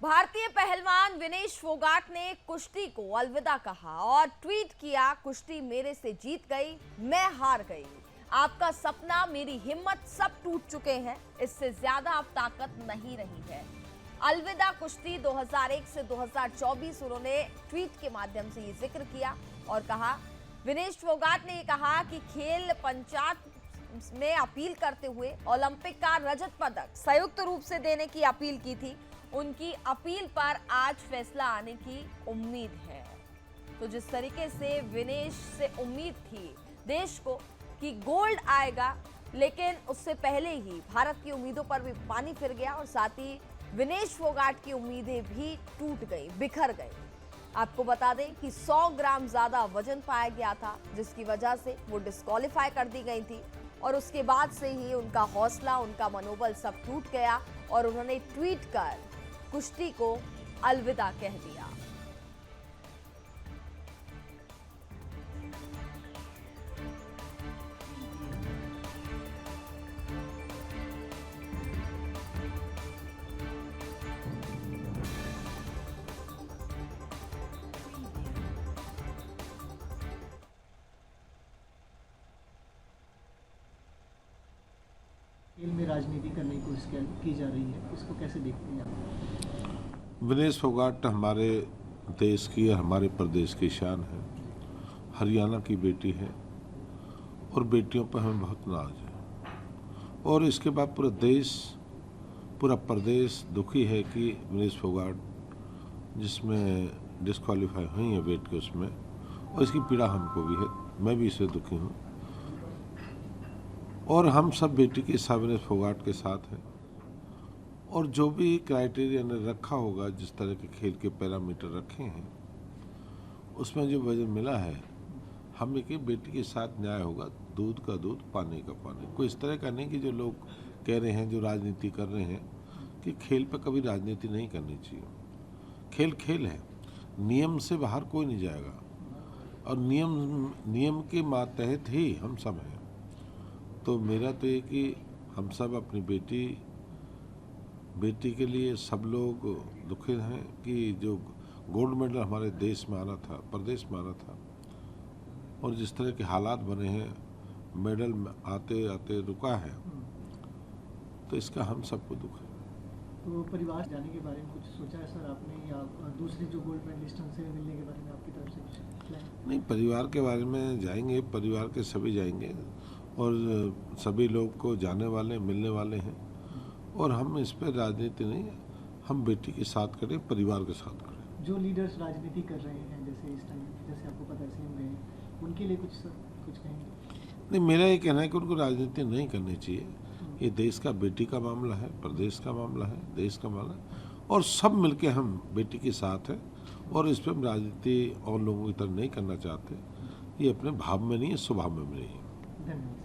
भारतीय पहलवान विनेश फोगाट ने कुश्ती को अलविदा कहा और ट्वीट किया, कुश्ती मेरे से जीत गई, मैं हार गई। आपका सपना, मेरी हिम्मत सब टूट चुके हैं, इससे ज्यादा अब ताकत नहीं रही है। अलविदा कुश्ती 2001 से 2024 उन्होंने ट्वीट के माध्यम से ये जिक्र किया और कहा, विनेश फोगाट ने कहा कि खेल पंचायत में अपील करते हुए ओलंपिक का रजत पदक संयुक्त रूप से देने की अपील की थी। उनकी अपील पर आज फैसला आने की उम्मीद है। तो जिस तरीके से विनेश से उम्मीद थी देश को कि गोल्ड आएगा, लेकिन उससे पहले ही भारत की उम्मीदों पर भी पानी फिर गया और साथ ही विनेश फोगाट की उम्मीदें भी टूट गई, बिखर गई। आपको बता दें कि 100 ग्राम ज्यादा वजन पाया गया था, जिसकी वजह से वो डिस्क्वालीफाई कर दी गई थी और उसके बाद से ही उनका हौसला, उनका मनोबल सब टूट गया और उन्होंने ट्वीट कर कुश्ती को अलविदा कह दिया। खेल में राजनीति करने की कोशिश की जा रही है, इसको कैसे देखते हैं आप? विनेश फोगाट हमारे देश की, हमारे प्रदेश की शान है। हरियाणा की बेटी है और बेटियों पर हमें बहुत नाज है और इसके बाद पूरा देश, पूरा प्रदेश दुखी है कि विनेश फोगाट जिसमें डिस्क्वालीफाई हुई है वेट के उसमें, और इसकी पीड़ा हमको भी है, मैं भी इससे दुखी हूँ और हम सब बेटी के साथ विनेश फोगाट के साथ हैं। और जो भी क्राइटेरिया ने रखा होगा, जिस तरह के खेल के पैरामीटर रखे हैं, उसमें जो वजन मिला है, हम एक बेटी के साथ न्याय होगा। दूध का दूध, पानी का पानी। कोई इस तरह का नहीं कि जो लोग कह रहे हैं, जो राजनीति कर रहे हैं, कि खेल पर कभी राजनीति नहीं करनी चाहिए। खेल खेल है, नियम से बाहर कोई नहीं जाएगा और नियम के मातहत ही हम सब हैं। तो मेरा तो ये कि हम सब अपनी बेटी के लिए सब लोग दुखी हैं कि जो गोल्ड मेडल हमारे देश में आना था, प्रदेश में आना था, और जिस तरह के हालात बने हैं, मेडल आते आते रुका है, तो इसका हम सबको दुख है। तो परिवार जाने के बारे में कुछ सोचा है सर आपने, या दूसरे जो गोल्ड मेडलिस्ट उनसे मिलने के बारे में आपकी तरफ से कुछ प्लान? नहीं, परिवार के बारे में जाएंगे, परिवार के सभी जाएंगे और सभी लोग को जाने वाले, मिलने वाले हैं और हम इस पर राजनीति नहीं, हम बेटी के साथ करें, परिवार के साथ करें। जो लीडर्स राजनीति कर रहे हैं, जैसे इस टाइम, जैसे आपको पता है सीएम गए, उनके लिए कुछ कहेंगे? नहीं, मेरा ये कहना है कि उनको राजनीति नहीं करनी चाहिए। ये देश का, बेटी का मामला है, प्रदेश का मामला है, देश का मामला है और सब मिलके हम बेटी के साथ हैं और इस पर हम राजनीति और लोगों की तरह नहीं करना चाहते। ये अपने भाव में नहीं है, स्वभाव में नहीं है। धन्यवाद।